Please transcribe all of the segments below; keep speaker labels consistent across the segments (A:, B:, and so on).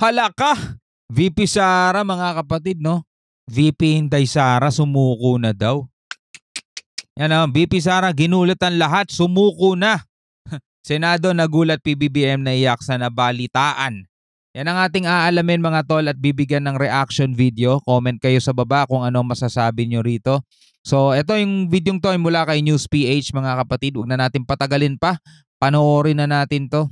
A: Hala ka! VP Sara mga kapatid, no? VP Inday Sara sumuko na daw. Yan ang VP Sara, ginulat ang lahat, sumuko na. Senado nagulat, PBBM naiyak sa nabalitaan. Yan ang ating aalamin mga tol at bibigyan ng reaction video. Comment kayo sa baba kung ano masasabi nyo rito. So ito yung video to ay mula kay News PH mga kapatid. Huwag na natin patagalin pa. Panoorin na natin to.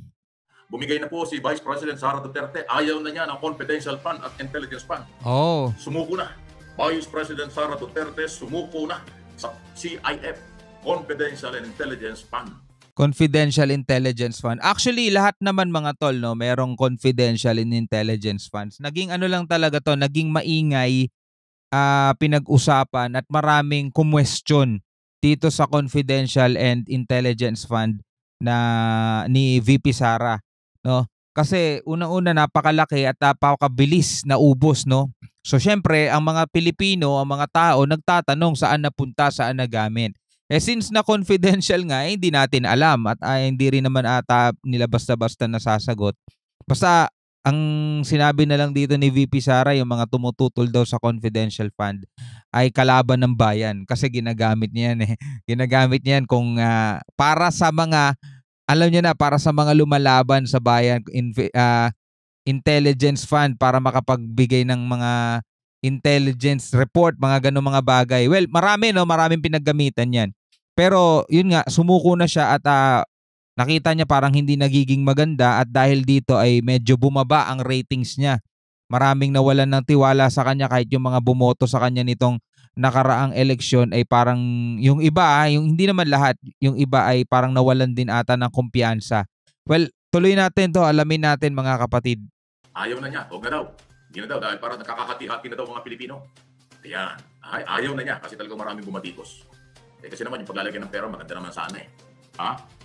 B: Bumigay na po si Vice President Sara Duterte. Ayaw na niya ng confidential fund at intelligence fund.
A: Oh.
B: Sumuko na. Vice President Sara Duterte sumuko na sa CIF, Confidential and Intelligence Fund.
A: Confidential Intelligence Fund. Actually, lahat naman mga tol, no, merong confidential and intelligence funds. Naging ano lang talaga to, naging maingay pinag-usapan at maraming kumwestiyon dito sa Confidential and Intelligence Fund na ni VP Sara, no? Kasi una-una napakalaki at napakabilis na ubos, no? So syempre, ang mga Pilipino, ang mga tao nagtatanong saan napunta, saan nagamit. Eh since na confidential nga, hindi natin alam at hindi rin naman ata nila basta-basta nasasagot. Basta ang sinabi na lang dito ni VP Sara, yung mga tumututol daw sa confidential fund ay kalaban ng bayan kasi ginagamit niya yan eh. Ginagamit niya yan kung para sa mga, alam niyo na, para sa mga lumalaban sa bayan, intelligence fund para makapagbigay ng mga intelligence report, mga ganun mga bagay. Well, marami no, maraming pinaggamitan yan. Pero yun nga, sumuko na siya at nakita niya parang hindi nagiging maganda at dahil dito ay medyo bumaba ang ratings niya. Maraming nawalan ng tiwala sa kanya kahit yung mga bumoto sa kanya nitong nakaraang eleksyon ay parang yung iba, yung hindi naman lahat, yung iba ay parang nawalan din ata ng kumpiyansa. Well, tuloy natin to, alamin natin mga kapatid.
B: Ayaw na niya, huwag na daw. Hindi na daw dahil parang nakakakati-hati na daw mga Pilipino. Ayan, ayaw na niya kasi talagang maraming bumatikos. Kasi naman yung paglalagay ng pera maganda naman sana eh.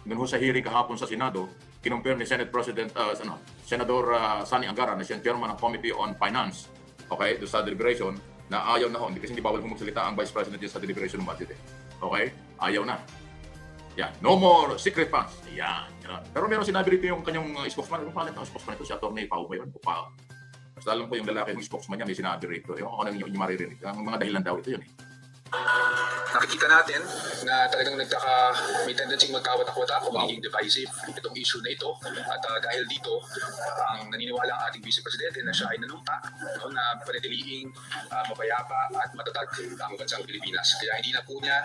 B: Ganun sa hearing kahapon sa Senado, kinumpirm ni Senate President Senador Sani Angara na siyang chairman ng Committee on Finance, okay, do sa deliberation, na ayaw na ho, kasi hindi bawal magsalita ang Vice President sa deliberation ng budget eh. Okay? Ayaw na. Yan. No more secret funds. Yan. Pero meron sinabi rito yung kanyang spokesman. Ano pangalan ng spokesman ito? Si Atty. Pao ba yun? Pao. Basta alam ko yung lalaki ng spokesman niya may sinabi rito. Yung ano yung maririnig. Ang mga dahilan daw ito yun eh.
C: Nakikita natin na talagang may tendency magkawatak-watak o magiging divisive itong issue na ito. At dahil dito, naniniwala ang ating Vice Presidente na siya ay nanumpa na panatiliing mapayapa at matatag ang bansang Pilipinas. Kaya hindi na po niya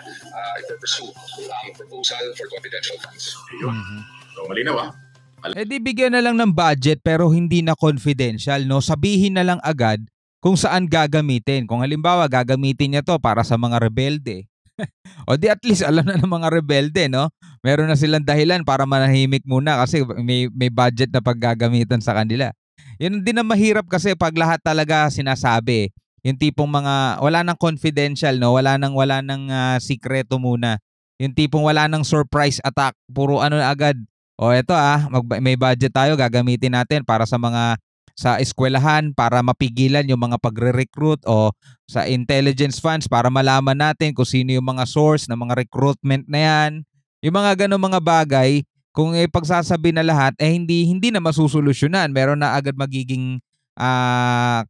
C: i-pursue ang proposal for confidential funds.
B: So, malinaw
A: Eh di bigyan na lang ng budget pero hindi na confidential, no? Sabihin na lang agad kung saan gagamitin. Kung halimbawa gagamitin niya to para sa mga rebelde. O di at least alam na ng mga rebelde, no? Meron na silang dahilan para manahimik muna kasi may budget na paggagamitan sa kanila. Yun din ang mahirap kasi pag lahat talaga sinasabi. Yung tipong mga wala nang confidential, no? Wala nang sikreto muna. Yung tipong wala nang surprise attack, puro ano na agad. O eto may budget tayo, gagamitin natin para sa eskwelahan para mapigilan yung mga pagre-recruit o sa intelligence funds para malaman natin kung sino yung mga source ng mga recruitment na yan. Yung mga ganong mga bagay, kung ipagsasabi na lahat, hindi na masusolusyonan. Meron na agad magiging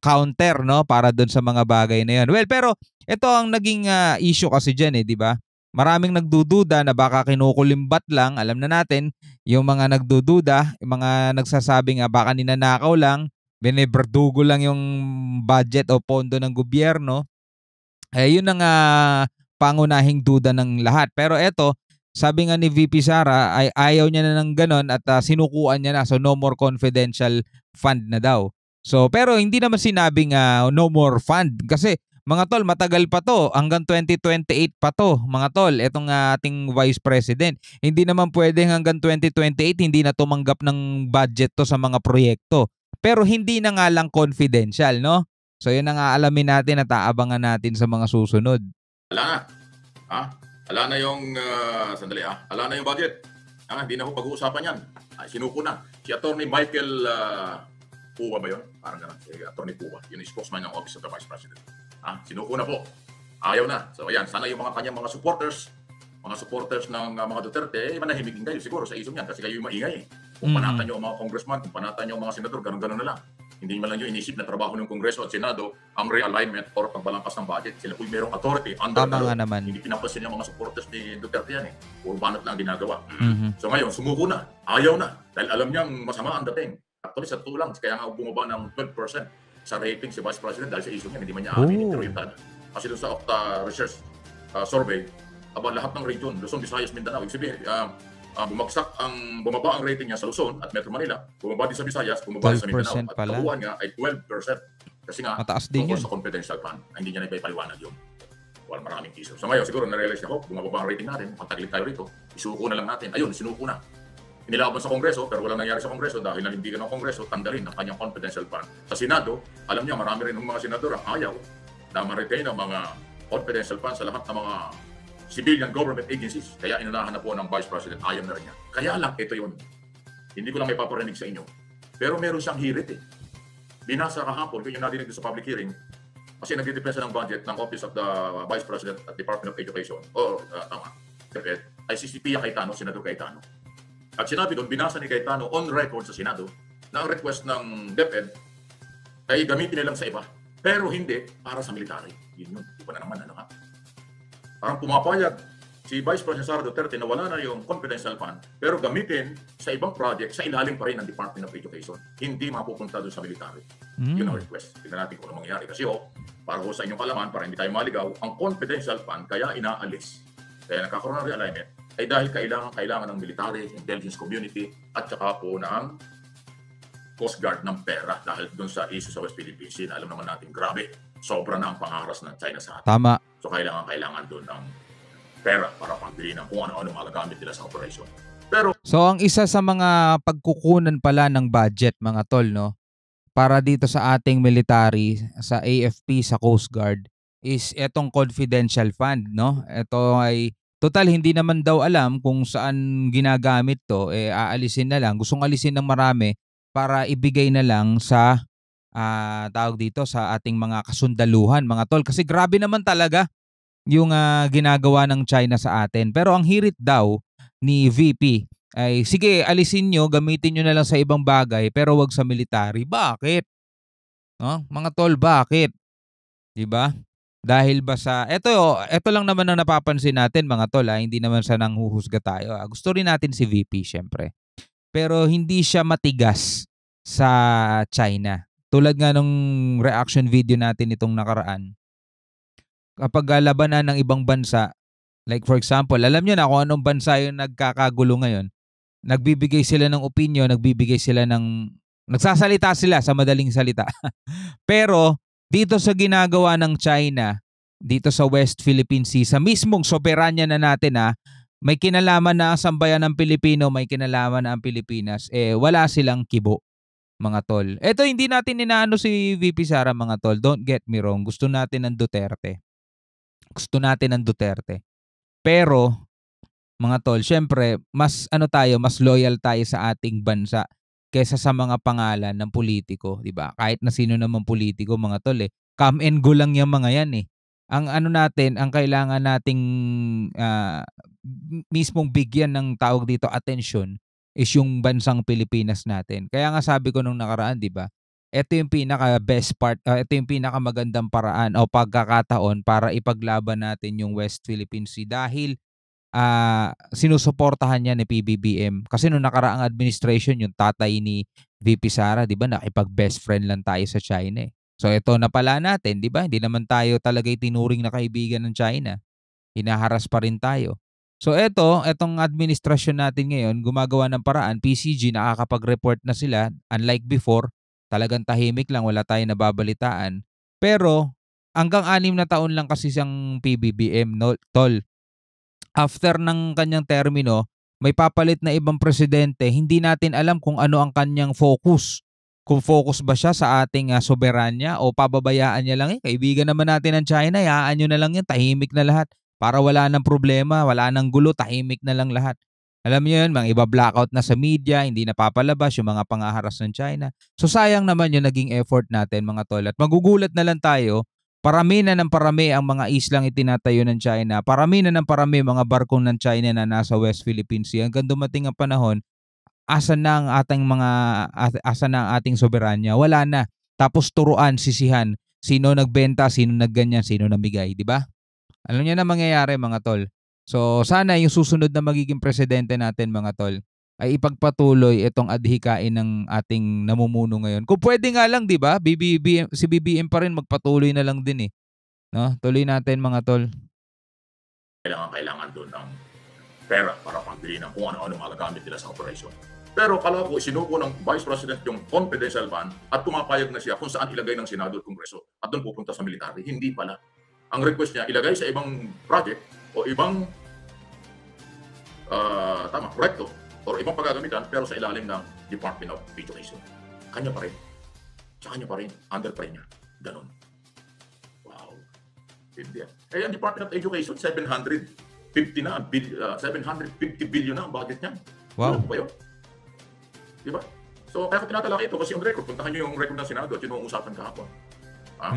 A: counter, no, para doon sa mga bagay na yan. Well, pero ito ang naging issue kasi dyan di ba? Maraming nagdududa na baka kinukulimbat lang. Alam na natin, yung mga nagdududa, yung mga nagsasabi nga baka ninanakaw lang, biniberdugo lang yung budget o pondo ng gobyerno. Yun ang pangunahing duda ng lahat. Pero eto, sabi nga ni VP Sara, ay ayaw niya na ng ganon at sinukuan niya na. So no more confidential fund na daw. So pero hindi naman sinabing no more fund kasi mga tol, matagal pa to. Hanggang 2028 pa to, mga tol. Itong ating Vice President. Hindi naman pwedeng hanggang 2028 hindi na tumanggap ng budget to sa mga proyekto. Pero hindi na nga lang confidential, no? So yun ang aalamin natin at aabangan natin sa mga susunod.
B: Wala na. Wala na yung, wala na yung budget. Hindi na ho pag-uusapan yan. Sinuko na. Si Atty. Michael Pua ba yun? Parang gano'n. Si Atty. Pua. Yun yung spokesman ng Office of the Vice President. Sinuko na po. Ayaw na. So ayan, sana yung mga kanyang mga supporters ng mga Duterte, manahimik din kayo siguro sa isong yan kasi kayo yung maingay. Kung panatan nyo ang mga congressman, kung panatan nyo ang mga senador, ganun-ganun na lang. Hindi man lang yung inisip na trabaho ng Kongreso at Senado ang realignment or pagbalangkas ng budget. Sila po merong authority under
A: Tama
B: the
A: nga
B: law.
A: naman.
B: Hindi pinapansin yung mga supporters ni Duterte yan eh. Puro banat lang ginagawa.
A: Mhm.
B: So ngayon, sumuko na. Ayaw na. Dahil alam niyang masama ang dating. Actually, sa tulang, kaya nga bumaba ng 12% sa rating si Vice President dahil sa issue niya. Hindi man niya aminin, pero yung tada. Kasi doon sa Octa Research survey, lahat ng region, Luzon, Visayas, Mindanao, ibig sabihin, bumaba ang rating niya sa Luzon at Metro Manila, bumaba din sa Visayas, bumaba din sa Mindanao,
A: 12%
B: at
A: pala.
B: kabuuan niya ay 12%. Kasi nga,
A: Mataas din
B: tungkol
A: yun.
B: sa confidential fund, hindi niya na ipapaliwanag yun. Wala maraming piso. So ngayon, siguro na-realize niya, bumaba ang rating natin, pagtaglit tayo rito, isuko na lang natin. Ayun, sinuko na. Inilaban sa Kongreso, pero walang nangyari sa Kongreso dahil nanindigan ng Kongreso, tanggalin ang kanyang confidential fund. Sa Senado, alam niya, marami rin ng mga senador ang ayaw na ma-retain ang mga confidential funds sa lahat ng mga civilian government agencies. Kaya inunahan na po ng Vice President, ayaw na rin niya. Kaya lang, ito yun. Hindi ko lang may paparinig sa inyo. Pero meron siyang hirit eh. Binasa kahapon, kung yung nadinig sa public hearing, kasi nagdidepensa ng budget ng Office of the Vice President at Department of Education, DepEd, ay si Pia Cayetano, Senador Cayetano. At sinabi doon, binasa ni Cayetano on record sa Senado na ang request ng DepEd ay gamitin nilang sa iba. Pero hindi para sa military. Yun yun. Di ba na naman, ano ka? Parang pumapayag si Vice President Sara Duterte na wala na yung confidential fund, pero gamitin sa ibang project sa ilalim pa rin ng Department of Education. Hindi mapupunta doon sa military. Yun ang request. Tignan natin kung ano mangyayari. Kasi para ko sa inyong kalaman, para hindi tayo maligaw, ang confidential fund kaya inaalis. Kaya nagkakaroon ng realignment ay dahil kailangan ng military, intelligence community, at saka po ng Coast Guard ng pera dahil doon sa issue sa West Philippine Sea. Alam naman natin, grabe, sobra na ang pangaras ng China sa atin.
A: Tama.
B: So kailangan doon ng pera para pambili ng kung ano-ano magagamit nila sa operation. Pero
A: So ang isa sa mga pagkukunan pala ng budget, mga tol, no, para dito sa ating military, sa AFP, sa Coast Guard, is etong confidential fund, no? Ito ay total hindi naman daw alam kung saan ginagamit to, aalisin na lang. Gustong alisin ng marami para ibigay na lang sa tawag dito sa ating mga kasundaluhan, mga tol. Kasi grabe naman talaga yung ginagawa ng China sa atin. Pero ang hirit daw ni VP ay, sige, alisin nyo, gamitin nyo na lang sa ibang bagay, pero wag sa military. Bakit? No? Mga tol, bakit? Diba? Dahil ba sa... Ito lang naman ang napapansin natin, mga tol. Hindi naman sa nanghuhusga tayo. Gusto rin natin si VP, syempre. Pero hindi siya matigas sa China. Tulad nga nung reaction video natin itong nakaraan. Kapag labanan ng ibang bansa, like for example, alam nyo na kung anong bansa yung nagkakagulo ngayon, nagbibigay sila ng opinion, nagsasalita sila sa madaling salita. Pero dito sa ginagawa ng China, dito sa West Philippine Sea, sa mismong soberanya na natin, may kinalaman na ang sambayan ng Pilipino, may kinalaman na ang Pilipinas, wala silang kibo, mga tol. Ito, hindi natin inaano si VP Sara, mga tol. Don't get me wrong. Gusto natin ng Duterte. Pero, mga tol, syempre, mas loyal tayo sa ating bansa kaysa sa mga pangalan ng politiko, di ba? Kahit na sino naman politiko, mga tol, come and go lang yung mga yan, Ang kailangan nating mismong bigyan ng tawag dito atensyon is yung bansang Pilipinas natin. Kaya nga sabi ko nung nakaraan, di ba? Ito yung pinaka-best part, ito yung pinakamagandang paraan o pagkakataon para ipaglaban natin yung West Philippine Sea dahil sinusuportahan niya ni PBBM. Kasi nung nakaraang administration, yung tatay ni VP Sara, di ba, nakipag-best friend lang tayo sa China. So ito na pala natin, di ba? Hindi naman tayo talaga itinuring na kaibigan ng China. Hinaharas pa rin tayo. So etong administrasyon natin ngayon, gumagawa ng paraan, PCG, nakakapag-report na sila, unlike before, talagang tahimik lang, wala tayong nababalitaan. Pero hanggang 6 na taon lang kasi siyang PBBM, no, tol. After ng kanyang termino, may papalit na ibang presidente, hindi natin alam kung ano ang kanyang focus. Kung focus ba siya sa ating soberanya o pababayaan niya lang, kaibigan naman natin ng China, hayaan nyo na lang yan, tahimik na lahat. Para wala nang problema, wala nang gulo, tahimik na lang lahat. Alam niyo yun, mga iba blackout na sa media, hindi na papalabas yung mga pangaharas ng China. So sayang naman yung naging effort natin, mga tol. At magugulat na lang tayo, parami na ng parami ang mga islang itinatayo ng China. Parami na ng parami mga barkong ng China na nasa West Philippine Sea. Hanggang dumating ang panahon, asa na ang ating soberanya? Wala na. tapos turuan, sisihan, sino nagbenta, sino nagganyan, sino namigay, di ba? Alam niyo na mangyayari mga tol. So sana yung susunod na magiging presidente natin mga tol ay ipagpatuloy itong adhikain ng ating namumuno ngayon. Kung pwede nga lang, di ba? Si BBM pa rin magpatuloy na lang din eh. No? Tuloy natin mga tol.
B: Kailangan doon ng pera para pambili ng kung ano-ano magagamit nila sa operation. Pero kala ko, isinuko ng Vice President yung confidential fund at pumapayag na siya kung saan ilagay ng Senado at Kongreso at doon pupunta sa military. Hindi pala. Ang request niya, ilagay sa ibang project o ibang proyekto o ibang paggagamitan pero sa ilalim ng Department of Education. Kanya pa rin. Sa kanya pa rin. Under pa rin niya. Ganon. Wow. Hindi. Eh, ang Department of Education, 750 billion na ang budget niyan.
A: Wow.
B: Ano ba yun? Diba? So, kaya ko tinatalaki ito kasi yung record. Puntahan nyo yung record ng Senado at yun ang usapan kahapon.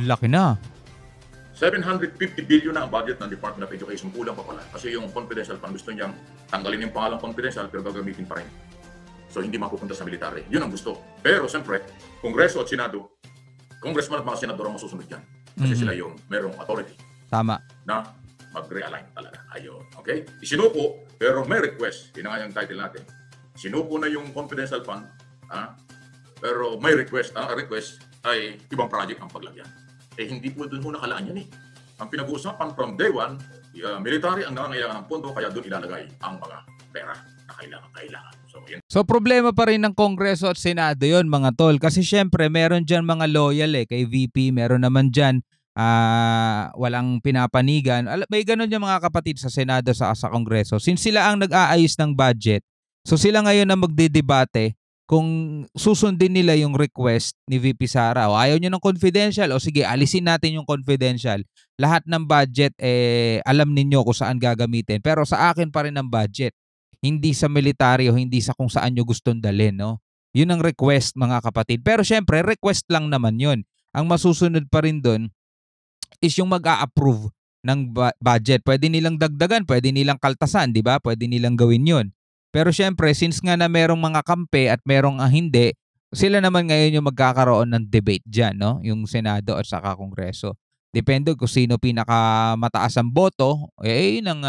A: Laki na.
B: 750 billion na ang budget ng Department of Education. Kulang pa pala. Kasi yung confidential fund, gusto niyang tanggalin yung pangalang confidential pero gagamitin pa rin. So, hindi mapupunta sa military. Yun ang gusto. Pero, siyempre, Kongreso at Senado, Congressman at mga Senador ang masusunod yan. Kasi sila yung merong authority.
A: Tama.
B: Na mag-realign talaga. Ayun. Okay? Isinuko, pero may request. Yun nga yung title natin. Sinuko na yung confidential fund, pero may request. Ang request ay ibang project ang paglagyan. Eh, hindi po doon muna nakalaan yan eh. Ang pinag-uusapan from day one, military ang nangangailangan ng pondo, kaya doon ilalagay ang mga pera na kailangan. So, yun.
A: So problema pa rin ng Kongreso at Senado yon mga tol. Kasi syempre meron dyan mga loyal kay VP, meron naman dyan walang pinapanigan. May ganun yung mga kapatid sa Senado sa Kongreso. Since sila ang nag-aayos ng budget, so sila ngayon na magdidebate kung susundin nila yung request ni VP Sara. O ayaw nyo ng confidential, o sige, alisin natin yung confidential. Lahat ng budget, alam ninyo kung saan gagamitin. Pero sa akin pa rin ang budget. Hindi sa military o hindi sa kung saan nyo gustong dalhin. No? Yun ang request mga kapatid. Pero syempre, request lang naman yun. Ang masusunod pa rin dun is yung mag-a-approve ng budget. Pwede nilang dagdagan, pwede nilang kaltasan, di ba? Pwede nilang gawin yun. Pero syempre, since nga na merong mga kampe at merong hindi, sila naman ngayon yung magkakaroon ng debate dyan, no? Yung Senado at saka Kongreso. Depende kung sino pinakamataas ang boto, yun ang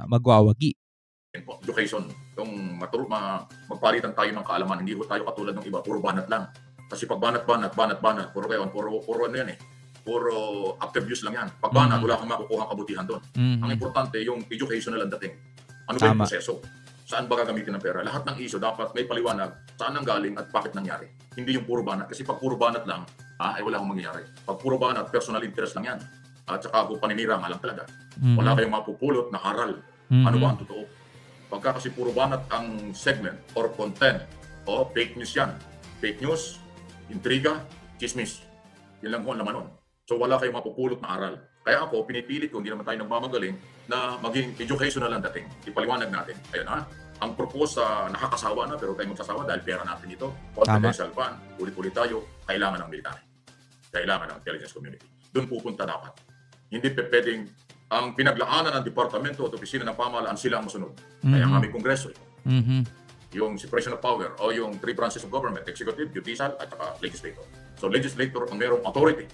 A: magwawagi.
B: Education, yung magpalitan tayo ng kaalaman, hindi ko tayo katulad ng iba, puro banat lang. Kasi pag banat, puro ano yan eh. Puro after views lang yan. Pag banat, wala kang makukuha kabutihan doon. Ang importante, yung educational ang dating. Ano ba yung proseso? Saan ba gagamitin ng pera? Lahat ng issue dapat may paliwanag saan nang galing at bakit nangyari. Hindi yung puro banat. Kasi pag puro banat lang, ay wala akong mangyayari. Pag puro banat, personal interest lang yan. At saka kung paninira nga lang talaga. Wala kayong mapupulot na haral. Ano ba ang totoo? Pagka kasi puro banat ang segment or content, fake news yan. Fake news, intriga, chismis. Yan lang po ang laman nun. So wala kayong mapupulot na aral. Kaya ako, pinipilit ko, hindi naman tayo nagmamagaling, na maging educational ang dating. Ipaliwanag natin. Ayun ang propose nakakasawa na pero tayo magsasawa dahil pera natin ito. Confidential fund, ulit-ulit tayo, kailangan ng military. Kailangan ng intelligence community. Doon pupunta dapat. Hindi pwedeng ang pinaglaanan ng departamento at opisina ng pamahalaan sila ang masunod. Kaya ang aming kongreso. Yung separation of power o yung three branches of government, executive, judicial, at saka legislator. So legislator ang merong authority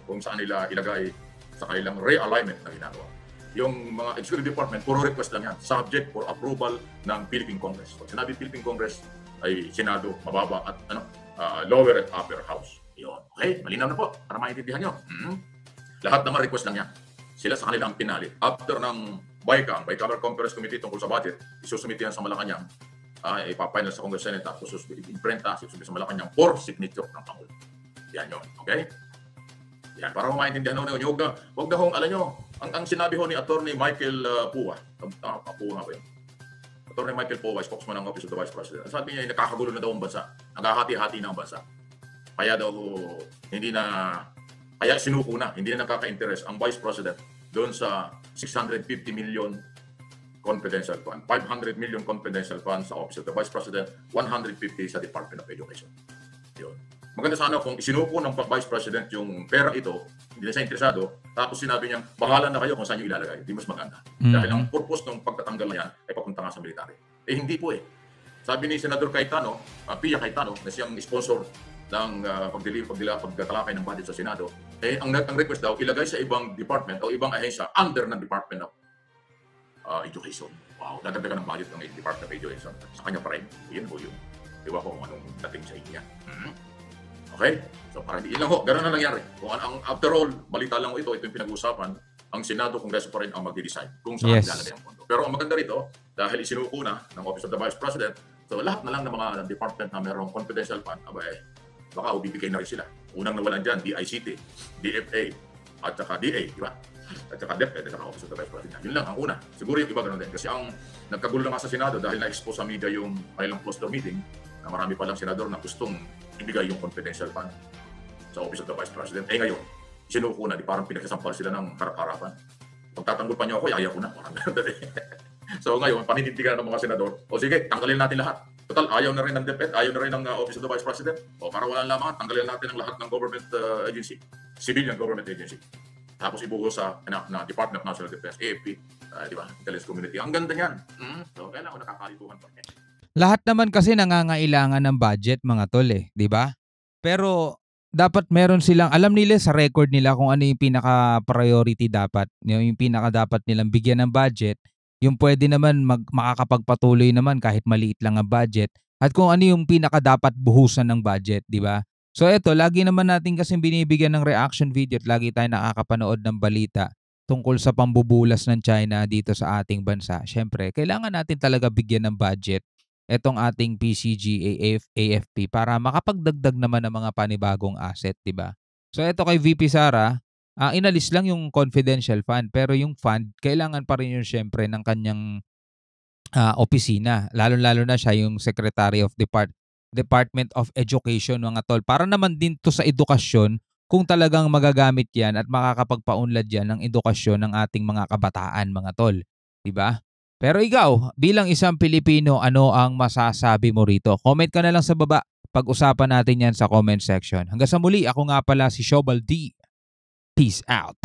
B: kung saan nila ilagay sa kanilang realignment na ginagawa. Yung mga executive department, puro request lang yan, subject for approval ng Philippine Congress. So, sinabi Philippine Congress ay Senado, mababa at lower at upper house. Yun. Okay, malinaw na po para maintindihan nyo. Lahat naman request lang yan. Sila sa kanila ang pinali. After ng BICAM, Bicameral Conference Committee tungkol sa budget, isusumiti yan sa Malacanang, ipapainal sa Congress Senate, tapos imprenta, isusumiti sa Malacanang for signature ng Pangulo. Yan yun. Okay? Yan, para maintindihan nyo, huwag na hong, alam nyo, ang sinabi ho ni Attorney Michael Puwa, Puwa ba yun? Attorney Michael Puwa, spokesman ng Office of the Vice President. Sabi niya, nakakagulo na daw ang bansa. Nakakahati-hati na ang bansa. Kaya daw, kaya sinuko na, hindi na nakaka-interest ang Vice President doon sa 650 million confidential fund, 500 million confidential fund sa Office of the Vice President, 150 sa Department of Education. Yun. Maganda sana kung isinuko ng Vice President yung pera ito, hindi na siya interesado, tapos sinabi niya, bahala na kayo kung saan nyo ilalagay. Hindi mas maganda. Dahil ang purpose ng pagtatanggal na yan ay papunta nga sa military. Hindi po eh. Sabi ni Senador Cayetano, Pia Cayetano, na siyang sponsor ng pagtalakay ng budget sa Senado, ang request daw ilagay sa ibang department o ibang ahensya under ng Department of Education. Wow, dadagdagan ng budget ng Department of Education. Sa kanya pa rin. Yan po yun. Di ba kung anong dating sa inyo. Okay? So parang yun lang ho, gano'n na nangyari. Kung after all, balita lang ito yung pinag-uusapan, ang Senado, Kongreso pa rin ang mag-decide kung saan lalagay ang pondo. Pero ang maganda rito, dahil isinuko na ng Office of the Vice President, so lahat na lang ng mga department na mayroong confidential fund, baka bibigay na rin sila. Unang nawalan dyan, DICT, DFA, at saka DA, di ba? At saka DepEd, at saka Office of the Vice President. Yun lang ang una. Siguro yung iba ganun din. Kasi ang nagkagulo na nga sa Senado dahil na-expose sa media yung kailang closed-door meeting na marami palang senador na gustong ibigay yung confidential fund sa Office of the Vice President. Ngayon, sinuko na, di parang pinagsasampal sila ng harap-harapan. Pag tatanggol pa niyo ako, yaya ko na. So ngayon, paninindigan ng mga senador, o sige, tanggalin natin lahat. Total, ayaw na rin ng DepEd, ayaw na rin ng Office of the Vice President. O para walang laman, tanggalin natin ang lahat ng government agency, civilian government agency. Tapos ibuhos sa Department of National Defense, AFP, di ba? Intelligence Community. Ang ganda niyan. So kailangan ko nakakalituhan pa.
A: Lahat naman kasi nangangailangan ng budget, mga tol, di ba? Pero dapat meron silang, alam nila sa record nila kung ano yung pinaka-priority dapat, yung pinaka-dapat nilang bigyan ng budget, yung pwede naman makakapagpatuloy naman kahit maliit lang ang budget, at kung ano yung pinaka-dapat buhusan ng budget, di ba? So eto, lagi naman natin kasi binibigyan ng reaction video at lagi tayo nakakapanood ng balita tungkol sa pambubulas ng China dito sa ating bansa. Siyempre, kailangan natin talaga bigyan ng budget etong ating PCG, AFP para makapagdagdag naman ng mga panibagong asset, di ba? So ito kay VP Sara, inalis lang yung confidential fund, pero yung fund, kailangan pa rin yun syempre ng kanyang opisina. Lalo-lalo na siya yung Secretary of Department of Education, mga tol. Para naman din to sa edukasyon, kung talagang magagamit yan at makakapagpaunlad yan ng edukasyon ng ating mga kabataan, mga tol. Di ba? Pero ikaw, bilang isang Pilipino, ano ang masasabi mo rito? Comment ka na lang sa baba. Pag-usapan natin yan sa comment section. Hanggang sa muli, ako nga pala si Shobal D. Peace out.